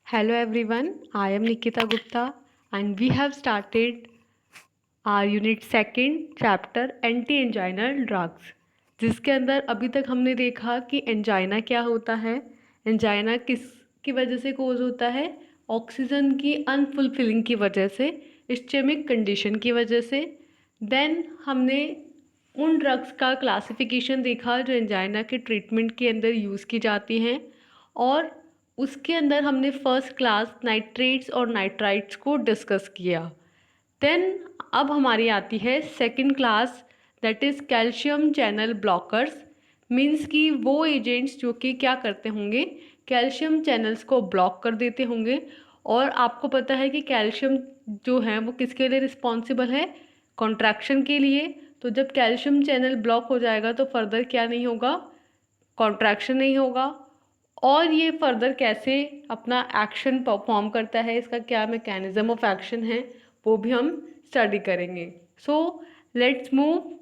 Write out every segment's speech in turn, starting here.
Hello everyone, I am Nikita Gupta and we have started our unit second chapter anti-anginal drugs, जिसके अंदर अभी तक हमने देखा कि एंजाइना क्या होता है। एंजाइना किस की वजह से कोज होता है? ऑक्सीजन की अनफुलफिलिंग की वजह से, इस्चेमिक कंडीशन की वजह से। देन हमने उन ड्रग्स का क्लासिफिकेशन देखा जो एंजाइना के ट्रीटमेंट के अंदर यूज़ की जाती हैं, और उसके अंदर हमने फर्स्ट क्लास नाइट्रेट्स और नाइट्राइट्स को डिस्कस किया। देन अब हमारी आती है second class, that is calcium channel blockers. Means कि वो एजेंट्स जो कि क्या करते होंगे, कैल्शियम चैनल्स को ब्लॉक कर देते होंगे। और आपको पता है कि कैल्शियम जो है वो किसके लिए रिस्पॉन्सिबल है? कॉन्ट्रैक्शन के लिए। तो जब कैल्शियम चैनल ब्लॉक हो जाएगा तो फर्दर क्या नहीं होगा? कॉन्ट्रैक्शन नहीं होगा। और ये फर्दर कैसे अपना एक्शन परफॉर्म करता है, इसका क्या मैकेनिज्म ऑफ एक्शन है, वो भी हम स्टडी करेंगे। So let's move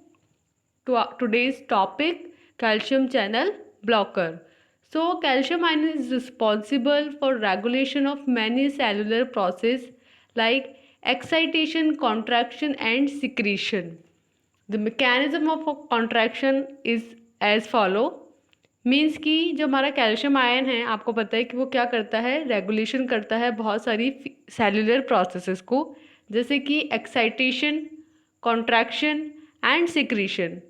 to today's topic, calcium channel blocker. So calcium ion is responsible for regulation of many cellular process like excitation, contraction and secretion. The mechanism of contraction is as follow. Means कि जो हमारा calcium ion है, आपको पता है कि वो क्या करता है? रेगुलेशन करता है बहुत सारी सेलुलर प्रोसेसेस को, जैसे कि एक्साइटेशन, कॉन्ट्रैक्शन एंड सिक्रीशन।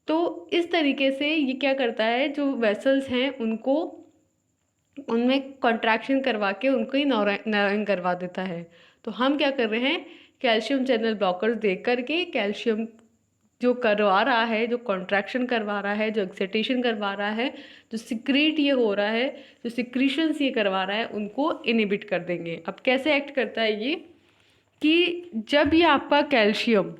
तो इस तरीके से ये क्या करता है, जो वेसल्स हैं उनको उनमें कॉन्ट्रैक्शन करवा के उनको ही नरम करवा देता है। तो हम क्या कर रहे हैं, कैल्शियम चैनल ब्लॉकर्स देख करके कैल्शियम जो करवा रहा है, जो कॉन्ट्रैक्शन करवा रहा है, जो एक्साइटेशन करवा रहा है, जो सिक्रीट ये हो रहा है, जो सिक्रीशंस ये करवा रहा है, उनको इनिबिट कर देंगे। अब कैसे एक्ट करता है ये, कि जब ये आपका कैल्शियम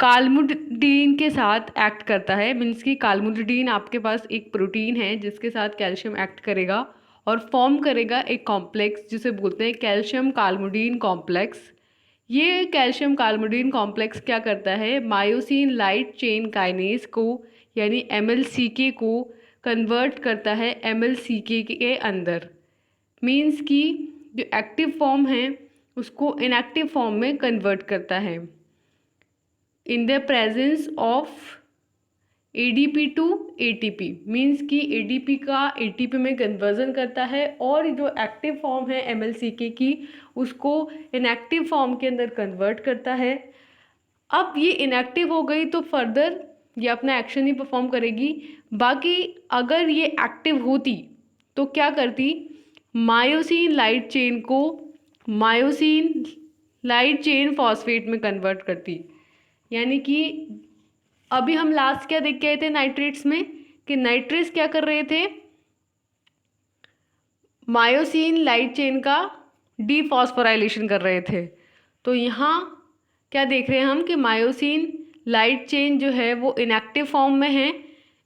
कालमुडीन के साथ एक्ट करता है, मीन्स कि कालमुडीन आपके पास एक प्रोटीन है जिसके साथ कैल्शियम एक्ट करेगा और फॉर्म करेगा एक कॉम्प्लेक्स जिसे बोलते हैं कैल्शियम कालमुडीन कॉम्प्लेक्स। ये कैल्शियम कालमुडीन कॉम्प्लेक्स क्या करता है, मायोसिन लाइट चेन काइनेज को यानी MLCK को कन्वर्ट करता है MLCK के अंदर। मीन्स कि जो एक्टिव फॉर्म है उसको इनएक्टिव फॉर्म में कन्वर्ट करता है in the presence of ADP to ATP। Means कि ADP का ATP में कन्वर्जन करता है, और जो एक्टिव फॉर्म है MLCK की उसको इनएक्टिव फॉर्म के अंदर कन्वर्ट करता है। अब ये इनएक्टिव हो गई तो फर्दर ये अपना एक्शन ही परफॉर्म करेगी। बाकी अगर ये एक्टिव होती तो क्या करती, मायोसिन लाइट चेन को मायोसिन लाइट चेन फॉस्फेट में कन्वर्ट करती। यानी कि अभी हम लास्ट क्या देख के आए थे नाइट्रेट्स में, कि नाइट्रेट्स क्या कर रहे थे, मायोसिन लाइट चेन का डीफॉस्फोराइलेशन कर रहे थे। तो यहाँ क्या देख रहे हैं हम, कि मायोसिन लाइट चेन जो है वो इनएक्टिव फॉर्म में है,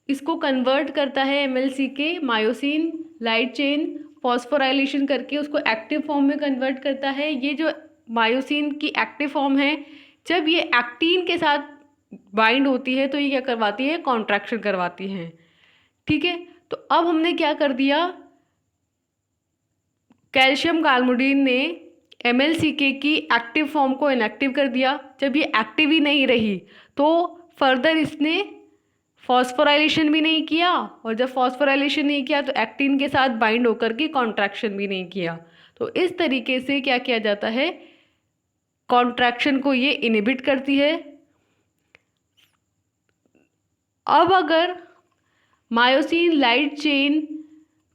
इसको कन्वर्ट करता है MLCK, myosin light chain phosphorylation करके उसको एक्टिव फॉर्म में कन्वर्ट करता है। ये जो मायोसिन की एक्टिव फॉर्म है, जब ये एक्टीन के साथ बाइंड होती है तो ये क्या करवाती है, कॉन्ट्रैक्शन करवाती है। ठीक है, तो अब हमने क्या कर दिया, कैल्शियम कालमुडीन ने MLCK की एक्टिव फॉर्म को इनएक्टिव कर दिया। जब ये एक्टिव ही नहीं रही तो फर्दर इसने फॉस्फोराइलेशन भी नहीं किया, और जब फॉस्फोराइलेशन नहीं किया तो एक्टिन के साथ बाइंड होकर के कॉन्ट्रैक्शन भी नहीं किया। तो इस तरीके से क्या किया जाता है, कॉन्ट्रैक्शन को ये इनिबिट करती है। अब अगर मायोसिन लाइट चेन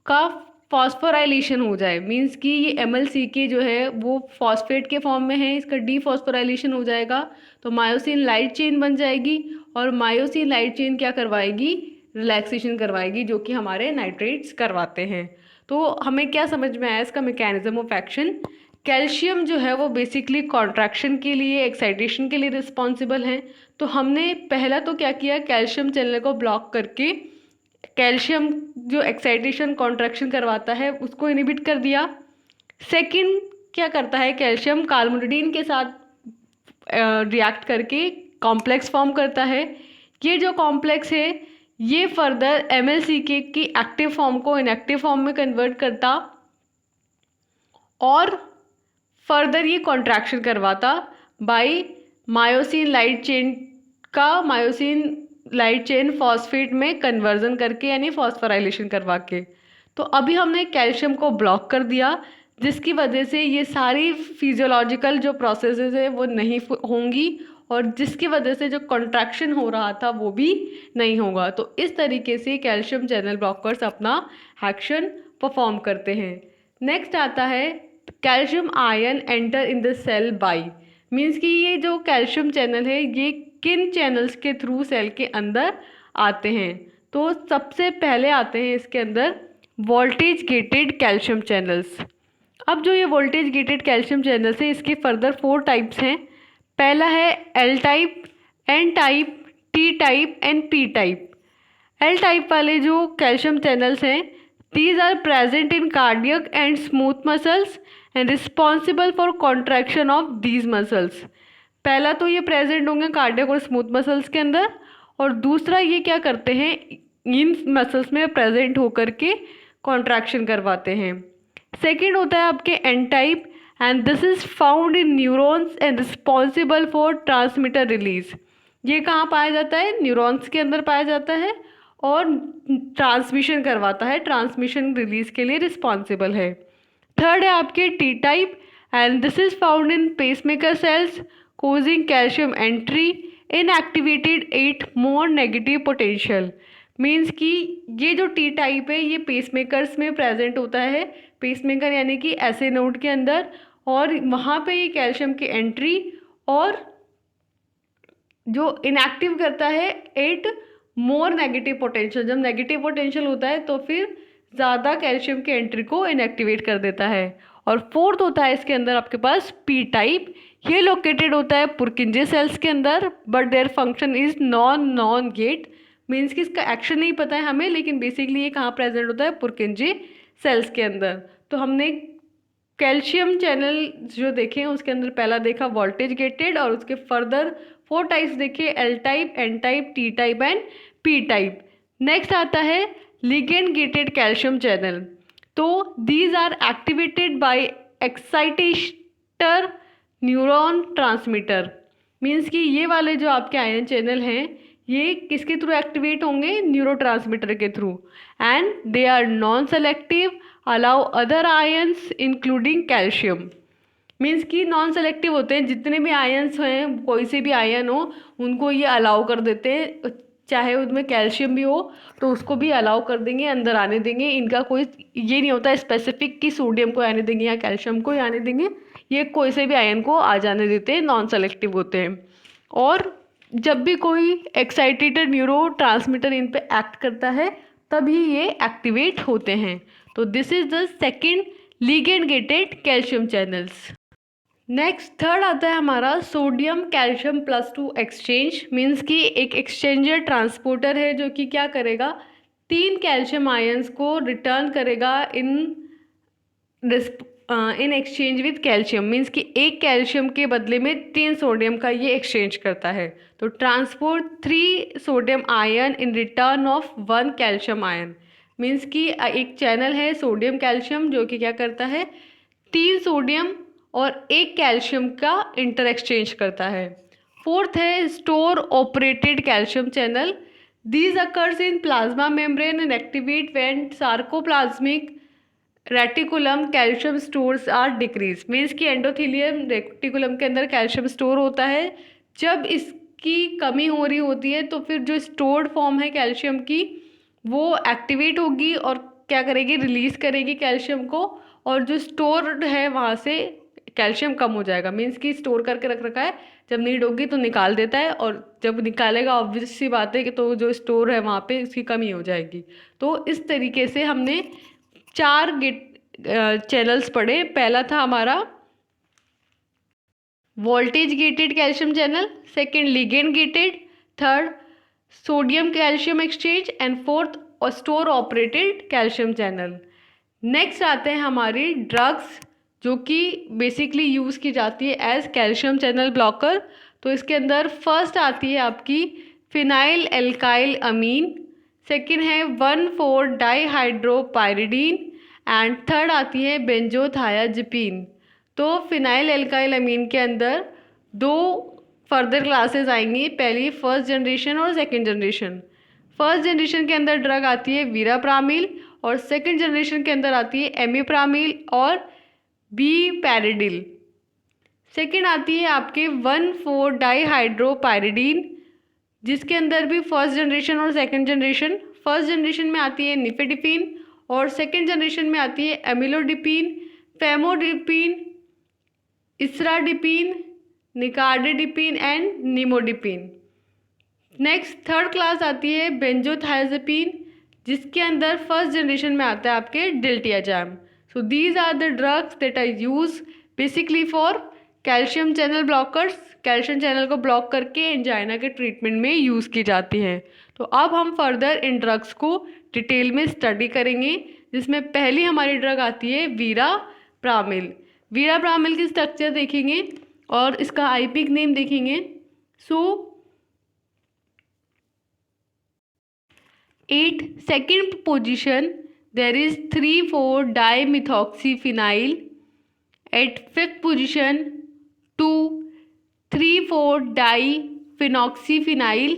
का फॉस्फोराइलेशन हो जाए, मीन्स कि ये MLCK जो है वो फॉस्फेट के फॉर्म में है, इसका डीफॉस्फोराइलेशन हो जाएगा तो मायोसिन लाइट चेन बन जाएगी, और मायोसिन लाइट चेन क्या करवाएगी, रिलैक्सेशन करवाएगी, जो कि हमारे नाइट्रेट्स करवाते हैं। तो हमें क्या समझ में आया इसका मैकेनिज्म ऑफ एक्शन। कैल्शियम जो है वो बेसिकली कॉन्ट्रैक्शन के लिए, एक्साइटेशन के लिए रिस्पॉन्सिबल है। तो हमने पहला तो क्या किया, कैल्शियम चैनल को ब्लॉक करके कैल्शियम जो एक्साइटेशन कॉन्ट्रैक्शन करवाता है उसको इनिबिट कर दिया। सेकंड क्या करता है, कैल्शियम कालमुडीन के साथ रिएक्ट करके कॉम्प्लेक्स फॉर्म करता है। ये जो कॉम्प्लेक्स है ये फर्दर MLCK की एक्टिव फॉर्म को इनएक्टिव फॉर्म में कन्वर्ट करता, और फर्दर ये कॉन्ट्रैक्शन करवाता बाय मायोसिन लाइट चेन का मायोसिन लाइट चेन फॉस्फेट में कन्वर्जन करके, यानी फॉस्फोराइलेशन करवा के। तो अभी हमने कैल्शियम को ब्लॉक कर दिया, जिसकी वजह से ये सारी फिजियोलॉजिकल जो प्रोसेसेस है वो नहीं होंगी, और जिसकी वजह से जो कॉन्ट्रैक्शन हो रहा था वो भी नहीं होगा। तो इस तरीके से कैल्शियम चैनल ब्लॉकर्स अपना एक्शन परफॉर्म करते हैं। नेक्स्ट आता है calcium ion enter in the cell by, means कि ये जो कैल्शियम चैनल है ये किन चैनल्स के थ्रू सेल के अंदर आते हैं। तो सबसे पहले आते हैं इसके अंदर वोल्टेज गेटेड कैल्शियम चैनल्स। अब जो ये वोल्टेज गेटेड कैल्शियम चैनल्स है इसके फर्दर 4 टाइप्स हैं। पहला है L type, N type, T type and P type. L type वाले जो कैल्शियम चैनल्स हैं, these are present in cardiac and smooth muscles and responsible for contraction of these muscles. पहला तो ये प्रेजेंट होंगे कार्डियक और स्मूथ मसल्स के अंदर, और दूसरा ये क्या करते हैं, इन मसल्स में प्रेजेंट होकर के कॉन्ट्रैक्शन करवाते हैं। सेकेंड होता है आपके N type, and this is found in neurons and responsible for transmitter release. ये कहाँ पाया जाता है, न्यूरॉन्स के अंदर पाया जाता है और ट्रांसमिशन करवाता है, ट्रांसमिशन रिलीज के लिए रिस्पॉन्सिबल है। थर्ड है आपके T type, and this is found in pacemaker cells causing calcium entry in activated 8 more negative potential. Means कि ये जो टी टाइप है ये पेसमेकर्स में प्रेजेंट होता है, पेसमेकर यानी कि ऐसे नोड के अंदर, और वहाँ पे ये कैल्शियम की एंट्री और जो इनएक्टिव करता है 8 मोर नेगेटिव पोटेंशियल। जब नेगेटिव पोटेंशियल होता है तो फिर ज़्यादा कैल्शियम की एंट्री को इनएक्टिवेट कर देता है। और फोर्थ होता है इसके अंदर आपके पास पी टाइप। ये लोकेटेड होता है पुरकिंजे सेल्स के अंदर, but their function is non gate. Means कि इसका एक्शन नहीं पता है हमें, लेकिन बेसिकली ये कहाँ प्रेजेंट होता है, पुरकिंजे सेल्स के अंदर। तो हमने कैल्शियम चैनल जो देखे हैं उसके अंदर पहला देखा वोल्टेज गेटेड, और उसके फर्दर 4 टाइप्स देखे, L type, N type, T type and P type. Next आता है लिगेंड गेटेड कैल्शियम चैनल। तो these are activated by excitatory neurotransmitter. Means कि ये वाले जो आपके आयन चैनल हैं ये किसके थ्रू एक्टिवेट होंगे, न्यूरोट्रांसमीटर के through, and they are non selective, allow other ions including calcium. Means कि नॉन सेलेक्टिव होते हैं, जितने भी आयंस हैं कोई से भी आयन हो उनको ये अलाउ कर देते हैं, चाहे उसमें कैल्शियम भी हो तो उसको भी अलाउ कर देंगे, अंदर आने देंगे। इनका कोई ये नहीं होता स्पेसिफिक कि सोडियम को आने देंगे या कैल्शियम को आने देंगे, ये कोई से भी आयन को आ जाने देते हैं, नॉन सेलेक्टिव होते हैं। और जब भी कोई एक्साइटेटेड न्यूरो ट्रांसमीटर इन पे एक्ट करता है तभी ये एक्टिवेट होते हैं। तो this is the second ligand gated calcium channels. Next third आता है हमारा सोडियम कैल्शियम +2 एक्सचेंज। मीन्स कि एक एक्सचेंजर ट्रांसपोर्टर है जो कि क्या करेगा, 3 कैल्शियम आयंस को रिटर्न करेगा in exchange with calcium. Means कि एक कैल्शियम के बदले में 3 सोडियम का ये एक्सचेंज करता है। तो transport 3 sodium ion in return of 1 calcium ion. Means कि एक चैनल है सोडियम कैल्शियम जो कि क्या करता है, 3 सोडियम और 1 कैल्शियम का इंटर एक्सचेंज करता है। फोर्थ है store operated calcium channel. These occurs in plasma membrane and activate when sarcoplasmic reticulum calcium stores are decrease. Means कि एंडोथेलियम रेटिकुलम के अंदर कैल्शियम स्टोर होता है, जब इसकी कमी हो रही होती है तो फिर जो स्टोर्ड फॉर्म है कैल्शियम की वो एक्टिवेट होगी और क्या करेगी, रिलीज करेगी कैल्शियम को, और जो स्टोर्ड है वहाँ से कैल्शियम कम हो जाएगा। मीन्स कि स्टोर करके रख रखा है, जब नीड होगी तो निकाल देता है, और जब निकालेगा ऑब्वियस सी बात है कि तो जो स्टोर है वहाँ पे उसकी कमी हो जाएगी। तो इस तरीके से हमने 4 चैनल्स पढ़े। पहला था हमारा voltage gated calcium channel, second ligand gated, third sodium calcium exchange and fourth store operated calcium channel. Next आते हैं हमारी ड्रग्स जो कि बेसिकली यूज़ की जाती है एज कैल्शियम चैनल ब्लॉकर। तो इसके अंदर फर्स्ट आती है आपकी फिनाइल एल्काइल अमीन, सेकेंड है 1,4-डाईहाइड्रोपायरिडीन एंड थर्ड आती है बेंजोथायाजिपिन। तो फिनाइल एल्काइल अमीन के अंदर दो फर्दर क्लासेस आएंगी, पहली फर्स्ट जनरेशन और सेकंड जनरेशन। फर्स्ट जनरेशन के अंदर ड्रग आती है वीराप्रामिल और सेकंड जनरेशन के अंदर आती है एमिप्रामिल और बी पैरिडिल। सेकंड आती है आपके 1,4 डाईहाइड्रोपायरिडीन, जिसके अंदर भी फर्स्ट जनरेशन और सेकंड जनरेशन। फर्स्ट जनरेशन में आती है निफेडिपिन और सेकंड जनरेशन में आती है amlodipine, felodipine, isradipine, nicardipine and nimodipine. Next third class आती है बेंजोथायाजिपिन, जिसके अंदर फर्स्ट जनरेशन में आता है आपके diltiazem. So these are the drugs that are use basically for calcium channel blockers. Calcium channel को ब्लॉक करके एंजाइना के ट्रीटमेंट में यूज़ की जाती हैं। तो अब हम फर्दर इन ड्रग्स को डिटेल में स्टडी करेंगे, जिसमें पहली हमारी ड्रग आती है वीराप्रामिल। वीराप्रामिल की स्ट्रक्चर देखेंगे और इसका आईपिक नेम देखेंगे। सो 8 second position there is 3,4 dimethoxyphenyl. At 5th position 2 3,4 diphenoxyphenyl,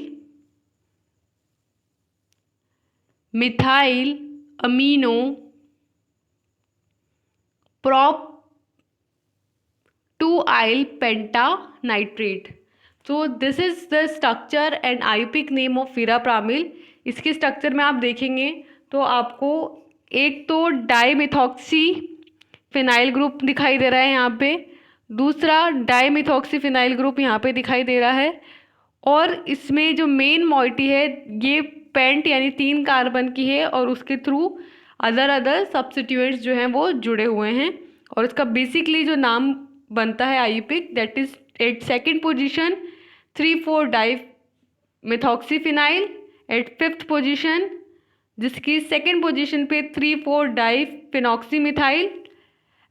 methyl amino prop 2-aryl pentanitrate. So this is the structure and IUPAC name of वीराप्रामिल। इसके स्ट्रक्चर में आप देखेंगे तो आपको एक तो डाईमिथॉक्सी फिनाइल ग्रुप दिखाई दे रहा है यहाँ पे, दूसरा डाईमिथॉक्सी फिनाइल ग्रुप यहाँ पे दिखाई दे रहा है, और इसमें जो मेन मॉइटी है ये पेंट यानी 3 कार्बन की है और उसके थ्रू अदर सब्स्टिट्यूएंट्स जो हैं वो जुड़े हुए हैं। और इसका बेसिकली जो नाम बनता है IUPAC, that is at second position 3,4 dimethoxyphenyl, at 5th position जिसकी सेकेंड पोजीशन पे 3,4 diphenoxymethyl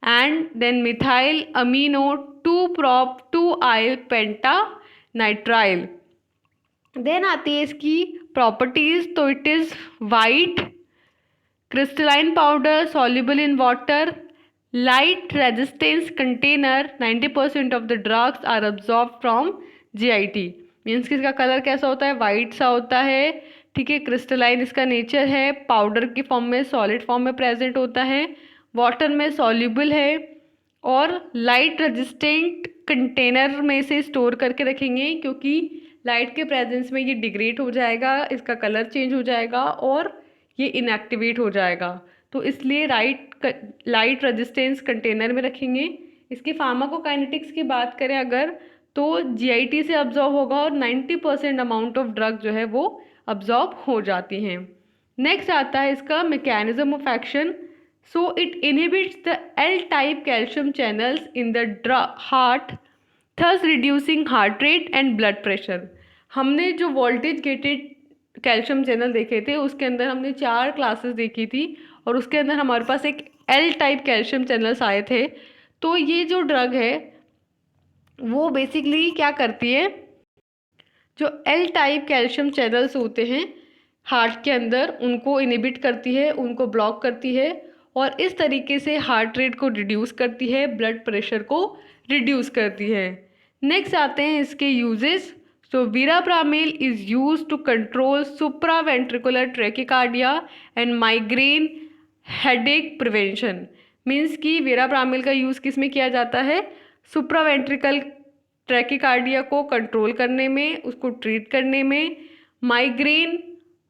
and then methyl amino 2-prop-2-aryl pentanenitrile. Then आती है इसकी प्रॉपर्टीज। तो it is white crystalline powder soluble in water, light resistance container, 90% of the drugs are absorb from GIT। Means कि इसका colour कैसा होता है, वाइट सा होता है, ठीक है। क्रिस्टलाइन इसका नेचर है, पाउडर की फॉर्म में सॉलिड फॉर्म में प्रेजेंट होता है, वाटर में सॉल्युबल है और लाइट रेजिस्टेंट कंटेनर में से स्टोर करके रखेंगे, क्योंकि लाइट के प्रेजेंस में ये डिग्रेड हो जाएगा, इसका कलर चेंज हो जाएगा और ये इनएक्टिवेट हो जाएगा। तो इसलिए लाइट रेजिस्टेंस कंटेनर में रखेंगे। इसकी फार्माकोकाइनेटिक्स की बात करें अगर, तो GIT से अब्जॉर्ब होगा और 90% अमाउंट ऑफ ड्रग जो है वो अब्जॉर्ब हो जाती हैं। नेक्स्ट आता है इसका mechanism of action. So it inhibits the L type calcium channels in the heart, thus reducing heart rate and blood pressure. हमने जो वोल्टेज गेटेड कैल्शियम चैनल देखे थे उसके अंदर हमने 4 क्लासेस देखी थी और उसके अंदर हमारे पास एक L टाइप कैल्शियम चैनल्स आए थे। तो ये जो ड्रग है वो बेसिकली क्या करती है, जो L टाइप कैल्शियम चैनल्स होते हैं हार्ट के अंदर उनको इनहिबिट करती है, उनको ब्लॉक करती है और इस तरीके से हार्ट रेट को रिड्यूस करती है, ब्लड प्रेशर को रिड्यूस करती है। नेक्स्ट आते हैं इसके uses. So verapamil is use to control supraventricular tachycardia and migraine headache prevention. Means कि वीराप्रामिल का यूज़ किस में किया जाता है, सुप्रावेंट्रिकल ट्रैकिकार्डिया को कंट्रोल करने में, उसको ट्रीट करने में, माइग्रेन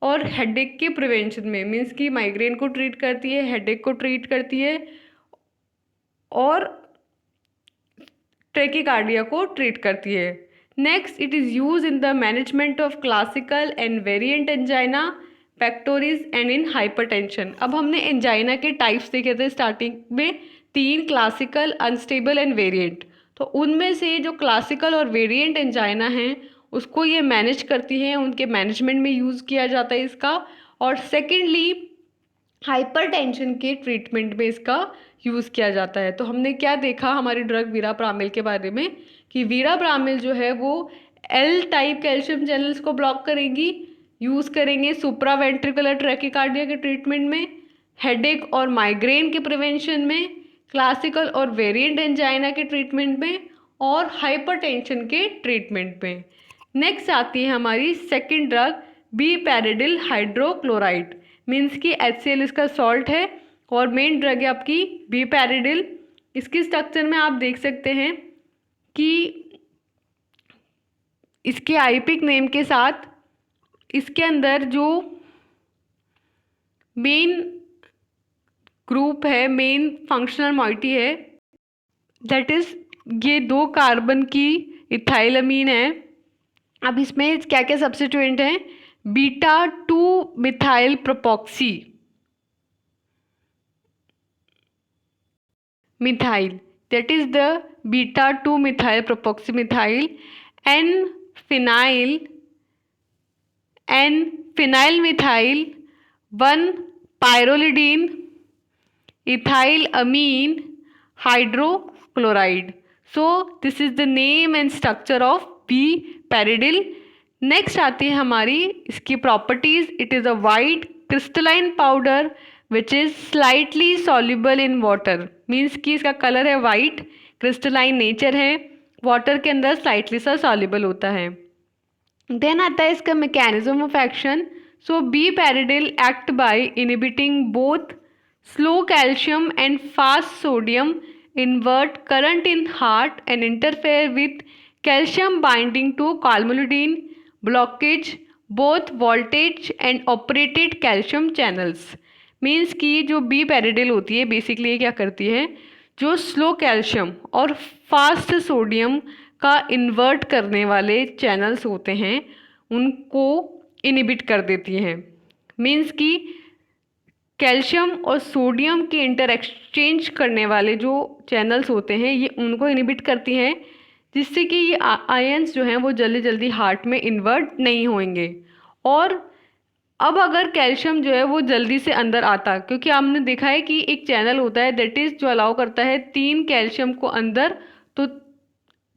और हेडेक के प्रिवेंशन में। मीन्स कि माइग्रेन को ट्रीट करती है, हेडेक को ट्रीट करती है और ट्रैकिकार्डिया को ट्रीट करती है। Next it is use in the management of classical end variant angina, pectoris and in hypertension. अब हमने एंजाइना के टाइप्स देखे थे स्टार्टिंग में, 3, क्लासिकल, अनस्टेबल एंड वेरिएंट। तो उनमें से जो क्लासिकल और वेरिएंट एंजाइना हैं उसको ये मैनेज करती हैं, उनके मैनेजमेंट में यूज़ किया जाता है इसका। और सेकेंडली हाइपरटेंशन के ट्रीटमेंट में इसका यूज़ किया जाता है। तो हमने क्या देखा हमारी ड्रग वीराप्रामिल के बारे में कि वीराप्रामिल जो है वो L टाइप कैल्शियम चैनल्स को ब्लॉक करेगी, यूज़ करेंगे सुप्रावेंट्रिकुलर ट्रैकिकार्डिया के ट्रीटमेंट में। हेडेक और माइग्रेन के प्रिवेंशन में, क्लासिकल और वेरिएंट एंजाइना के ट्रीटमेंट में, और हाइपरटेंशन के ट्रीटमेंट में। नेक्स्ट आती है हमारी सेकंड ड्रग बीपैरिडिल हाइड्रोक्लोराइड, मीन्स कि HCl इसका सॉल्ट है और मेन ड्रग है आपकी बीपैरिडिल। इसकी स्ट्रक्चर में आप देख सकते हैं कि इसके आईपिक नेम के साथ इसके अंदर जो मेन ग्रुप है, मेन फंक्शनल मॉइटी है, दैट इज ये 2 कार्बन की इथाइलमीन है। अब इसमें क्या क्या सब्स्टिट्यूएंट हैं? β2 methyl propoxy methyl, that is the β2 methyl propoxy methyl, N phenyl methyl, 1 pyrrolidine, ethyl amine hydrochloride. So this is the name and structure of bepridil. Next आती है हमारी इसकी properties. It is a white crystalline powder which is slightly soluble in water, means कि इसका colour है white, crystalline nature है, water के अंदर स्लाइटली सा सॉल्युबल होता है। देन आता है इसका mechanism of action. So bepridil act by inhibiting both slow calcium and fast sodium, invert current in heart and interfere with calcium binding to calmolidine, blockage both voltage and operated calcium channels। Means कि जो बीपैरिडिल होती है basically ये क्या करती है, जो slow calcium और फास्ट सोडियम का इन्वर्ट करने वाले चैनल्स होते हैं उनको इनहिबिट कर देती हैं। मीन्स कि कैल्शियम और सोडियम के इंटर एक्सचेंज करने वाले जो चैनल्स होते हैं ये उनको इनहिबिट करती हैं, जिससे कि ये आयंस जो हैं वो जल्दी जल्दी हार्ट में इन्वर्ट नहीं होंगे। और अब अगर कैल्शियम जो है वो जल्दी से अंदर आता, क्योंकि हमने देखा है कि एक चैनल होता है दैट इज़ जो अलाउ करता है 3 कैल्शियम को अंदर तो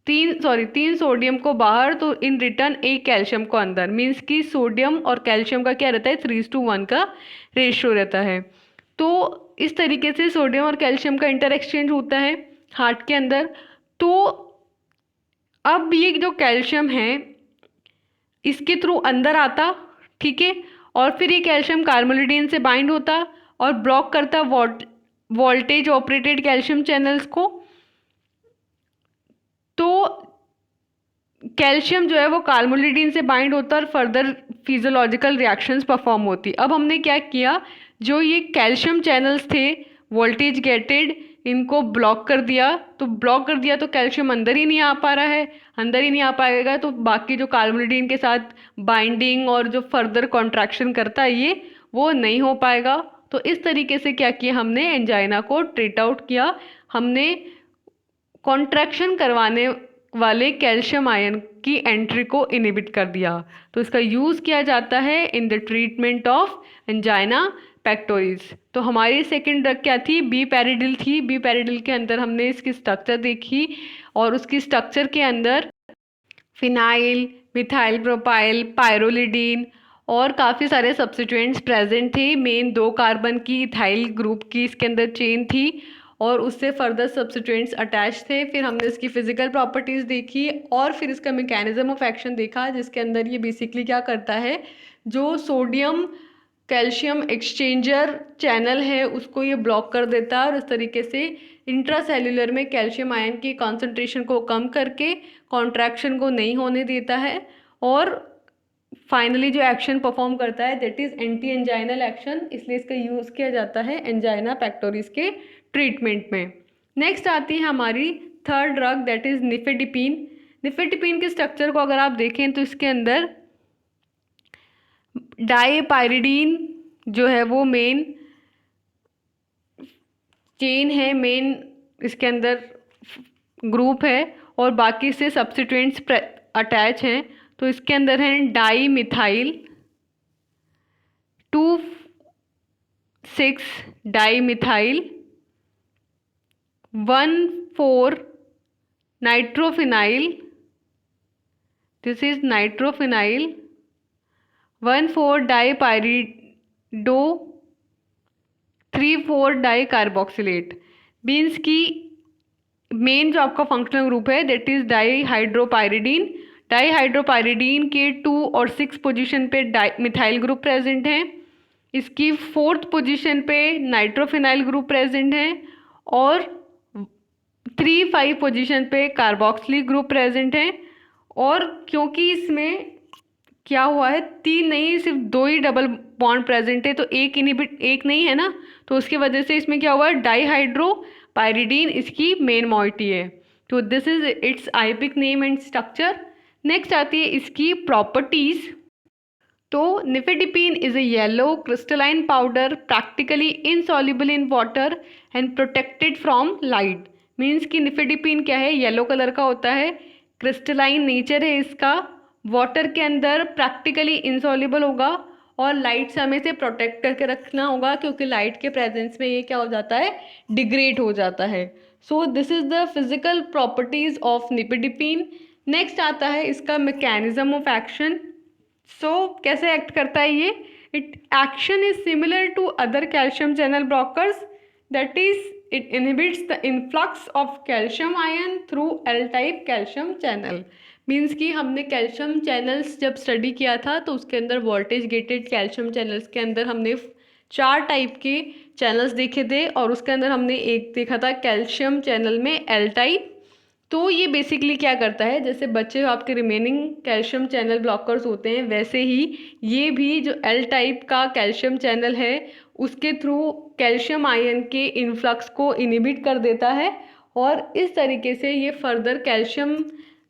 3 सोडियम को बाहर, तो इन रिटर्न 1 कैल्शियम को अंदर, मीन्स कि सोडियम और कैल्शियम का क्या रहता है 3:1 का रेशियो रहता है। तो इस तरीके से सोडियम और कैल्शियम का इंटर एक्सचेंज होता है हार्ट के अंदर। तो अब ये जो कैल्शियम है इसके थ्रू अंदर आता, ठीक है, और फिर ये कैल्शियम कार्मोलिडीन से बाइंड होता और ब्लॉक करता वोल्टेज ऑपरेटेड कैल्शियम चैनल्स को। तो कैल्शियम जो है वो कार्मोलिडीन से बाइंड होता है और फर्दर फिजियोलॉजिकल रिएक्शंस परफॉर्म होती। अब हमने क्या किया, जो ये कैल्शियम चैनल्स थे वोल्टेज गेटेड, इनको ब्लॉक कर दिया। तो ब्लॉक कर दिया तो कैल्शियम अंदर ही नहीं आ पा रहा है, अंदर ही नहीं आ पाएगा तो बाकी जो कार्मोलिडीन के साथ बाइंडिंग और जो फर्दर कॉन्ट्रैक्शन करता है ये वो नहीं हो पाएगा। तो इस तरीके से क्या किया हमने, एंजाइना को ट्रीट आउट किया। हमने कॉन्ट्रैक्शन करवाने वाले कैल्शियम आयन की एंट्री को इनहिबिट कर दिया। तो इसका यूज़ किया जाता है in the treatment of angina pectoris. तो हमारी सेकंड ड्रग क्या थी, बीपैरिडिल थी। बीपैरिडिल के अंदर हमने इसकी स्ट्रक्चर देखी और उसकी स्ट्रक्चर के अंदर फिनाइल, मिथाइल प्रोपाइल, पायरोलिडीन और काफ़ी सारे सब्स्टिट्यूएंट्स प्रेजेंट थे। मेन 2 कार्बन की इथाइल ग्रुप की इसके अंदर चेन थी और उससे फर्दर सब्स्टिट्यूएंट्स अटैच थे। फिर हमने इसकी फिजिकल प्रॉपर्टीज़ देखी और फिर इसका मैकेनिज्म ऑफ एक्शन देखा, जिसके अंदर ये बेसिकली क्या करता है, जो सोडियम कैल्शियम एक्सचेंजर चैनल है उसको ये ब्लॉक कर देता है और इस तरीके से इंट्रासेल्युलर में कैल्शियम आयन की कॉन्सेंट्रेशन को कम करके कॉन्ट्रैक्शन को नहीं होने देता है और फाइनली जो एक्शन परफॉर्म करता है that is anti anginal action. इसलिए इसका यूज़ किया जाता है एंजाइना पेक्टोरिस के ट्रीटमेंट में। नेक्स्ट आती है हमारी third drug that is nifedipine. Nifedipine के स्ट्रक्चर को अगर आप देखें तो इसके अंदर डाईपाइरिडीन जो है वो मेन चेन है, मेन इसके अंदर ग्रुप है और बाकी से सब्स्टिट्यूएंट्स अटैच हैं। तो इसके अंदर हैं dimethyl 2,6 dimethyl 1,4 nitrophenyl, this is nitrophenyl 1,4 dipyrido 3,4 dicarboxylate. Means कि मेन जो आपका फंक्शनल ग्रुप है दैट इज डाईहाइड्रोपाइरिडीन। डाईहाइड्रोपाइरिडीन के 2 और 6 पोजीशन पे मिथाइल ग्रुप प्रेजेंट है। इसकी 4th पोजीशन पे नाइट्रोफिनाइल ग्रुप प्रेजेंट है और 3-5 पोजीशन पे कार्बोक्सिलिक ग्रुप प्रेजेंट है। और क्योंकि इसमें क्या हुआ है, 3 नहीं सिर्फ 2 ही डबल बॉन्ड प्रेजेंट है, तो एक नहीं है ना, तो उसकी वजह से इसमें क्या हुआ है, डाईहाइड्रोपाइरिडीन इसकी मेन मॉइटी है। तो this is its IUPAC name and structure. Next आती है इसकी प्रॉपर्टीज। तो nifedipine is a yellow crystalline powder practically insoluble in water and protected from light. Means कि निफेडिपिन क्या है, येलो कलर का होता है, क्रिस्टलाइन नेचर है इसका, वाटर के अंदर प्रैक्टिकली इनसॉल्युबल होगा और लाइट से हमें से प्रोटेक्ट करके रखना होगा क्योंकि लाइट के प्रेजेंस में ये क्या हो जाता है, डिग्रेड हो जाता है। So this is the physical properties of nifedipine. Next आता है इसका मैकेनिज्म ऑफ एक्शन। सो कैसे एक्ट करता है ये, it action is similar to other calcium channel blockers, that is it inhibits the influx of calcium ion through L type calcium channel. Means कि हमने calcium channels जब स्टडी किया था तो उसके अंदर वोल्टेज गेटेड कैल्शियम चैनल्स के अंदर हमने 4 टाइप के चैनल्स देखे थे और उसके अंदर हमने एक देखा था कैल्शियम चैनल में एल टाइप। तो ये बेसिकली क्या करता है, जैसे बच्चे आपके रिमेनिंग कैल्शियम चैनल ब्लॉकर्स होते हैं वैसे ही ये भी जो एल टाइप का कैल्शियम चैनल है उसके थ्रू कैल्शियम आयन के इन्फ्लक्स को इनहिबिट कर देता है और इस तरीके से ये फर्दर कैल्शियम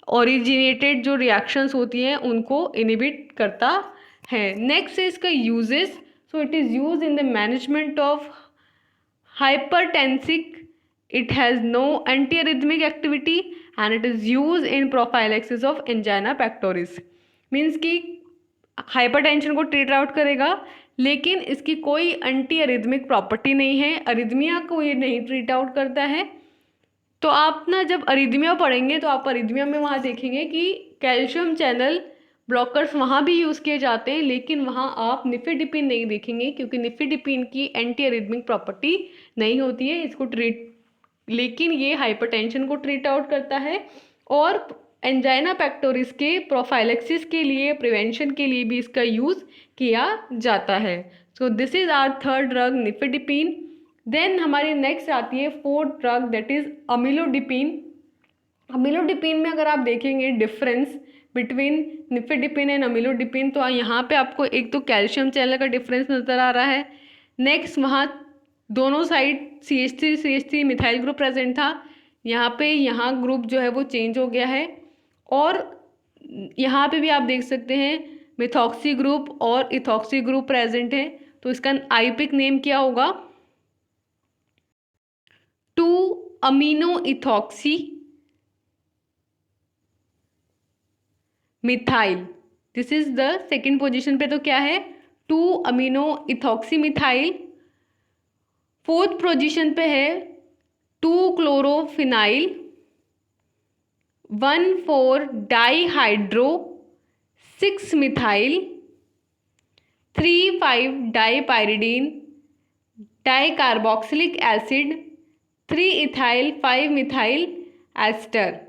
ओरिजिनेटेड जो रिएक्शंस होती हैं उनको इनहिबिट करता है। नेक्स्ट है इसका uses. So it is use in the management of hypertensic, it has no antiarrhythmic activity and it is used in prophylaxis of angina pectoris। Means कि hypertension को ट्रीट आउट करेगा लेकिन इसकी कोई एंटी अरिथमिक प्रॉपर्टी नहीं है, arrhythmia को ये नहीं ट्रीट आउट करता है। तो आप ना जब अरिथमिया पढ़ेंगे तो आप अरिथमिया में वहाँ देखेंगे कि कैल्शियम चैनल ब्लॉकर्स वहाँ भी यूज़ किए जाते हैं लेकिन वहाँ आप निफेडिपिन नहीं देखेंगे क्योंकि निफेडिपिन की एंटी अरिथमिक प्रॉपर्टी नहीं होती है इसको ट्रीट, लेकिन ये हाइपरटेंशन को ट्रीट आउट करता है और एंजाइना पेक्टोरिस के प्रोफाइलेक्सिस के लिए, प्रिवेंशन के लिए भी इसका यूज़ किया जाता है। So this is our third drug nifedipine. Then हमारी नेक्स्ट आती है fourth drug that is amlodipine. Amlodipine में अगर आप देखेंगे difference between nifedipine and amlodipine तो यहाँ पे आपको एक तो कैल्शियम चैनल का डिफरेंस नज़र आ रहा है। नेक्स्ट वहाँ दोनों side CH3 methyl group present था, यहाँ पे यहाँ ग्रुप जो है वो चेंज हो गया है और यहाँ पे भी आप देख सकते हैं मिथॉक्सी ग्रुप और इथॉक्सी ग्रुप प्रेजेंट है। तो इसका आईपिक नेम क्या होगा, 2-अमीनो ethoxy methyl. This is the second position पे तो क्या है, 2-अमीनो इथॉक्सी मिथाइल। फोर्थ पोजीशन पे है 2-क्लोरोफिनाइल, 1,4 dihydro 6 methyl, 3,5 dipyridine dicarboxylic acid, 3 ethyl 5 methyl ester.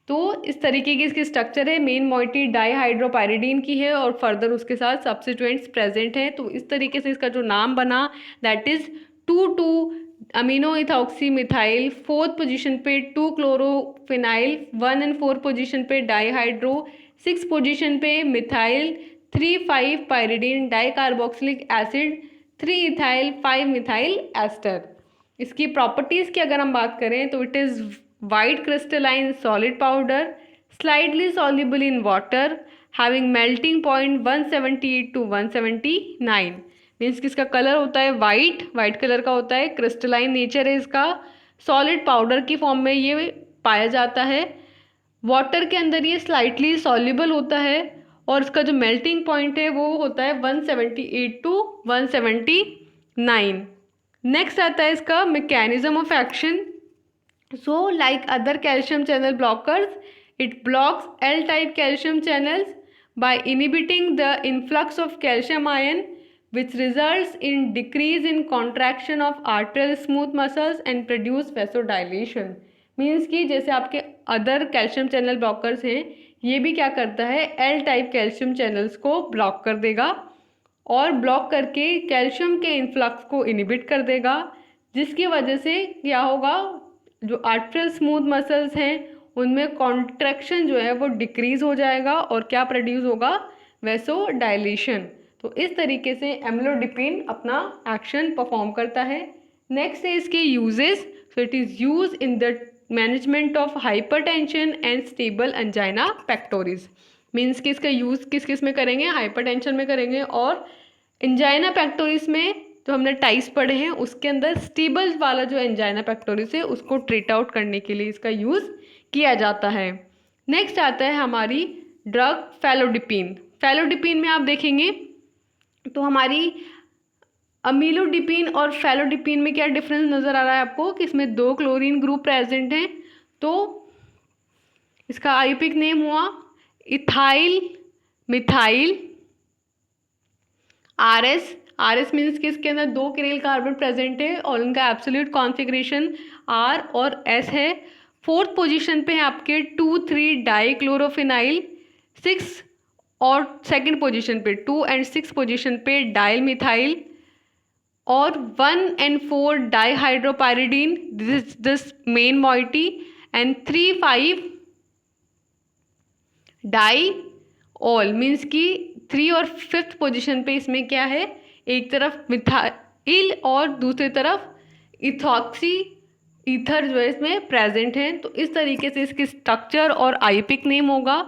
तो इस तरीके की इसकी स्ट्रक्चर है। मेन मॉइटी डाईहाइड्रोपाइरिडीन की है और फर्दर उसके साथ सब्सिट्यूएंट्स प्रेजेंट हैं। तो इस तरीके से इसका जो नाम बना दैट इज 2-2-अमीनो इथॉक्सी मिथाइल, फोर्थ पोजीशन पे 2-क्लोरोफिनाइल, 1 और 4 पोजीशन पे डाईहाइड्रो, 6 पोजीशन पे methyl, 3,5 pyridine dicarboxylic acid, 3 ethyl 5 methyl ester. इसकी प्रॉपर्टीज़ की अगर हम बात करें तो it is white crystalline solid powder, slightly soluble in water, having melting point 178 to 179। Means कि इसका कलर होता है वाइट कलर का होता है, क्रिस्टलाइन नेचर है इसका, सॉलिड पाउडर की फॉर्म में ये पाया जाता है, वाटर के अंदर ये स्लाइटली सॉल्युबल होता है और इसका जो मेल्टिंग पॉइंट है वो होता है 178 to 179। नेक्स्ट आता है इसका mechanism of action. So like other calcium channel blockers, it blocks L-type calcium channels by inhibiting the influx of calcium ion which results in decrease in contraction of arterial smooth muscles and produce vasodilation। Means कि जैसे आपके other calcium channel blockers हैं, ये भी क्या करता है, L type calcium channels को ब्लॉक कर देगा और ब्लॉक करके कैल्शियम के इन्फ्लक्स को इनिबिट कर देगा, जिसकी वजह से क्या होगा, जो आर्टरियल स्मूथ मसल्स हैं उनमें कॉन्ट्रैक्शन जो है वो डिक्रीज हो जाएगा और क्या प्रोड्यूस होगा, वैसोडाइलेशन। तो इस तरीके से एम्लोडिपिन अपना एक्शन परफॉर्म करता है। नेक्स्ट है इसके uses. So it is use in the management of hypertension and stable angina pectoris. Means कि इसका यूज़ किस किस में करेंगे, हाइपरटेंशन में करेंगे और एंजाइना पेक्टोरिस में जो हमने टाइप्स पढ़े हैं उसके अंदर स्टेबल वाला जो एंजाइना पेक्टोरिस है उसको ट्रीट आउट करने के लिए इसका यूज़ किया जाता है। नेक्स्ट आता है हमारी ड्रग फेलोडिपिन। फेलोडिपिन में आप देखेंगे तो हमारी अमीलोडिपिन और फेलोडिपिन में क्या डिफरेंस नज़र आ रहा है आपको कि इसमें 2 क्लोरीन ग्रुप प्रेजेंट हैं। तो इसका आईयूपिक नेम हुआ ethyl methyl RS। RS means कि इसके अंदर 2 किरेल कार्बन प्रेजेंट है और उनका एब्सोल्यूट कॉन्फ़िगरेशन R और S है। 4th पोजीशन पे है आपके 2,3 डाइक्लोरोफिनाइल, 6 और 2nd पोजीशन पे 2 और 6 पोजीशन पे डाइल मिथाइल और 1 और 4 dihydropyridine, this main moiety, and 3, 5 diol. मीन्स कि 3 और 5th पोजीशन पे इसमें क्या है, एक तरफ मिथाइल और दूसरी तरफ इथॉक्सी ईथर जो है इसमें प्रेजेंट है। तो इस तरीके से इसकी स्ट्रक्चर और आईयूपिक नेम होगा।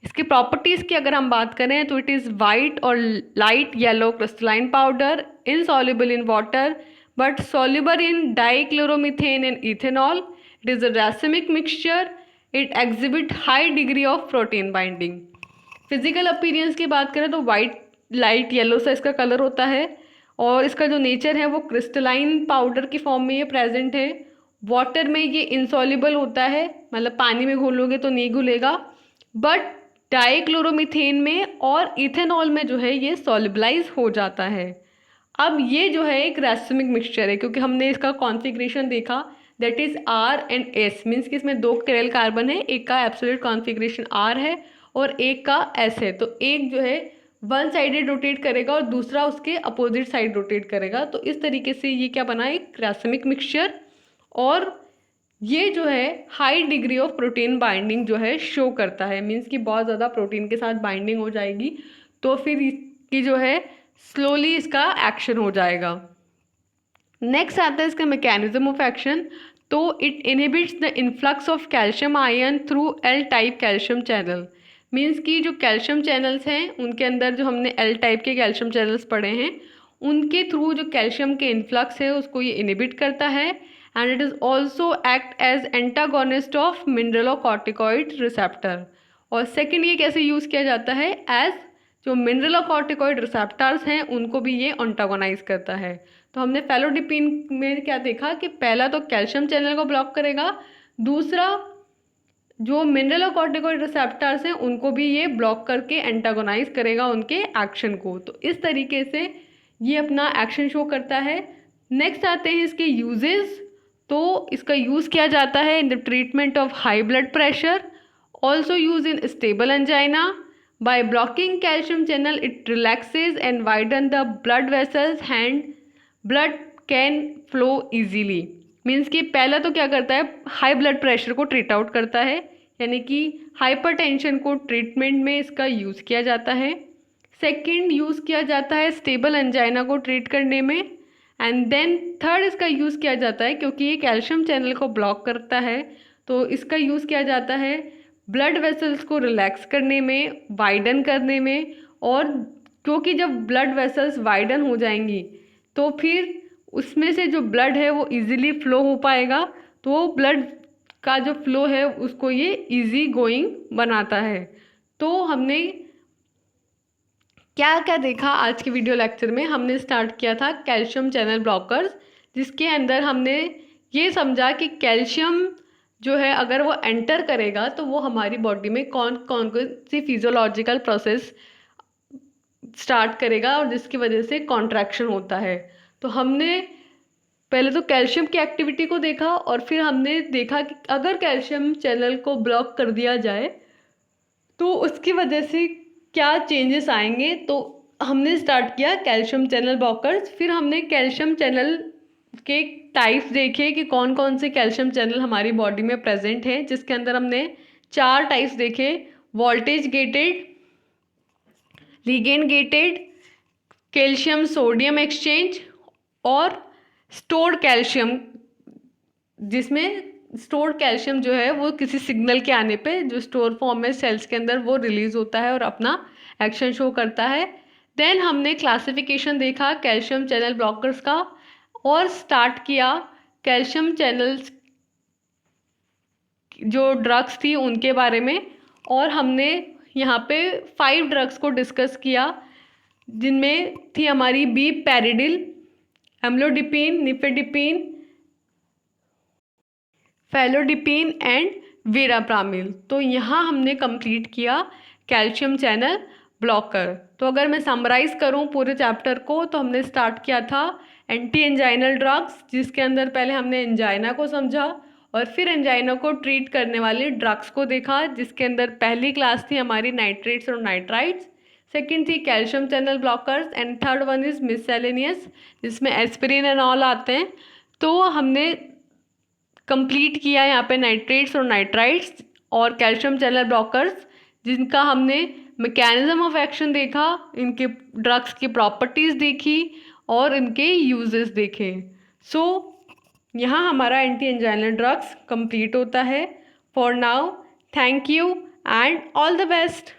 इसकी प्रॉपर्टीज़ की अगर हम बात करें तो इट इज़ वाइट और light yellow crystalline powder, insoluble in water but soluble in dichloromethane and ethanol. It is a racemic mixture. It exhibit high degree of protein binding. Physical appearance की बात करें तो वाइट लाइट येलो सा इसका colour होता है और इसका जो नेचर है वो क्रिस्टलाइन पाउडर की फॉर्म में ये प्रेजेंट है। वाटर में ये इनसॉल्युबल होता है, मतलब पानी में घोलोगे तो नहीं घुलेगा, बट डाइक्लोरोमीथेन में और इथेनॉल में जो है ये सॉल्युबलाइज हो जाता है। अब ये जो है एक रैसिमिक मिक्सचर है क्योंकि हमने इसका कॉन्फ़िगरेशन देखा, that is R and S। Means कि इसमें 2 किरेल कार्बन है, एक का एब्सोल्यूट कॉन्फ़िगरेशन R है और एक का S है। तो एक जो है वन साइडेड रोटेट करेगा और दूसरा उसके अपोजिट साइड रोटेट करेगा। तो इस तरीके से ये क्या बना, एक रैसिमिक मिक्सचर। और ये जो है high degree of protein binding जो है शो करता है। मीन्स कि बहुत ज़्यादा प्रोटीन के साथ बाइंडिंग हो जाएगी तो फिर इसकी जो है स्लोली इसका एक्शन हो जाएगा। नेक्स्ट आता है इसका मैकेनिज्म ऑफ एक्शन। तो it inhibits the influx of calcium ion through L type calcium channel. Means कि जो कैल्शियम चैनल्स हैं उनके अंदर जो हमने एल टाइप के कैल्शियम चैनल्स पढ़े हैं उनके थ्रू जो कैल्शियम के इन्फ्लक्स है उसको ये इनहिबिट करता है। And it is also act as antagonist of mineralocorticoid receptor. और सेकेंड ये कैसे यूज़ किया जाता है, एज जो मिनरलोकॉर्टिकॉइड रिसेप्टर्स हैं उनको भी ये एंटागोनाइज करता है। तो हमने फेलोडिपिन में क्या देखा कि पहला तो कैल्शियम चैनल को ब्लॉक करेगा, दूसरा जो मिनरलोकॉर्टिकॉइड रिसेप्टर्स हैं उनको भी ये ब्लॉक करके एंटागोनाइज करेगा उनके एक्शन को। तो इस तरीके से ये अपना एक्शन शो करता है। नेक्स्ट आते हैं इसके यूजेस। तो इसका यूज़ किया जाता है in the treatment of high blood pressure, also use in stable angina. By blocking calcium channel it relaxes and widen the blood vessels hand blood can flow easily. Means कि पहला तो क्या करता है, हाई ब्लड प्रेशर को treat out करता है, यानी कि हाइपरटेंशन को ट्रीटमेंट में इसका यूज़ किया जाता है। सेकंड यूज़ किया जाता है स्टेबल एंजाइना को ट्रीट करने में। एंड देन थर्ड इसका यूज़ किया जाता है क्योंकि ये कैल्शियम चैनल को ब्लॉक करता है तो इसका यूज़ किया जाता है ब्लड वेसल्स को रिलैक्स करने में, वाइडन करने में। और क्योंकि जब ब्लड वेसल्स वाइडन हो जाएंगी तो फिर उसमें से जो ब्लड है वो इजीली फ्लो हो पाएगा, तो ब्लड का जो फ्लो है उसको ये इजी गोइंग बनाता है। तो हमने क्या क्या देखा आज के वीडियो लेक्चर में, हमने स्टार्ट किया था कैल्शियम चैनल ब्लॉकर्स, जिसके अंदर हमने ये समझा कि कैल्शियम जो है अगर वो एंटर करेगा तो वो हमारी बॉडी में कौन कौन सी फिजियोलॉजिकल प्रोसेस स्टार्ट करेगा और जिसकी वजह से कॉन्ट्रैक्शन होता है। तो हमने पहले तो कैल्शियम की एक्टिविटी को देखा और फिर हमने देखा कि अगर कैल्शियम चैनल को ब्लॉक कर दिया जाए तो उसकी वजह से क्या चेंजेस आएंगे। तो हमने स्टार्ट किया कैल्शियम चैनल ब्लॉकर्स। फिर हमने कैल्शियम चैनल के टाइप्स देखे कि कौन कौन से कैल्शियम चैनल हमारी बॉडी में प्रेजेंट हैं, जिसके अंदर हमने 4 टाइप्स देखे: voltage gated, ligand gated, calcium sodium exchange और स्टोर्ड कैल्शियम, जिसमें स्टोर्ड कैल्शियम जो है वो किसी सिग्नल के आने पे जो स्टोर फॉर्म में सेल्स के अंदर वो रिलीज होता है और अपना एक्शन शो करता है। देन हमने क्लासिफिकेशन देखा कैल्शियम चैनल ब्लॉकर्स का और स्टार्ट किया कैल्शियम चैनल्स जो ड्रग्स थी उनके बारे में। और हमने यहाँ पे 5 ड्रग्स को डिस्कस किया, जिनमें थी हमारी बीपैरिडिल, एम्लोडिपिन, निफेडिपिन, फेलोडिपिन एंड वीराप्रामिल। तो यहाँ हमने कंप्लीट किया कैल्शियम चैनल ब्लॉकर। तो अगर मैं समराइज करूँ पूरे चैप्टर को, तो हमने स्टार्ट किया था एंटी एंजाइनल ड्रग्स, जिसके अंदर पहले हमने एंजाइना को समझा और फिर एंजाइना को ट्रीट करने वाले ड्रग्स को देखा, जिसके अंदर पहली क्लास थी हमारी नाइट्रेट्स और नाइट्राइट्स, सेकेंड थी calcium channel blockers and third one is miscellaneous, जिसमें एस्पिरिन एंड ऑल आते हैं। तो हमने कंप्लीट किया यहाँ पे नाइट्रेट्स और नाइट्राइट्स और कैल्शियम चैनल ब्लॉकर्स, जिनका हमने मैकेनिज्म ऑफ एक्शन देखा, इनके ड्रग्स की प्रॉपर्टीज़ देखी और इनके यूजेस देखे। सो यहाँ हमारा एंटी एंजाइनल ड्रग्स कंप्लीट होता है। For now, thank you and all the best.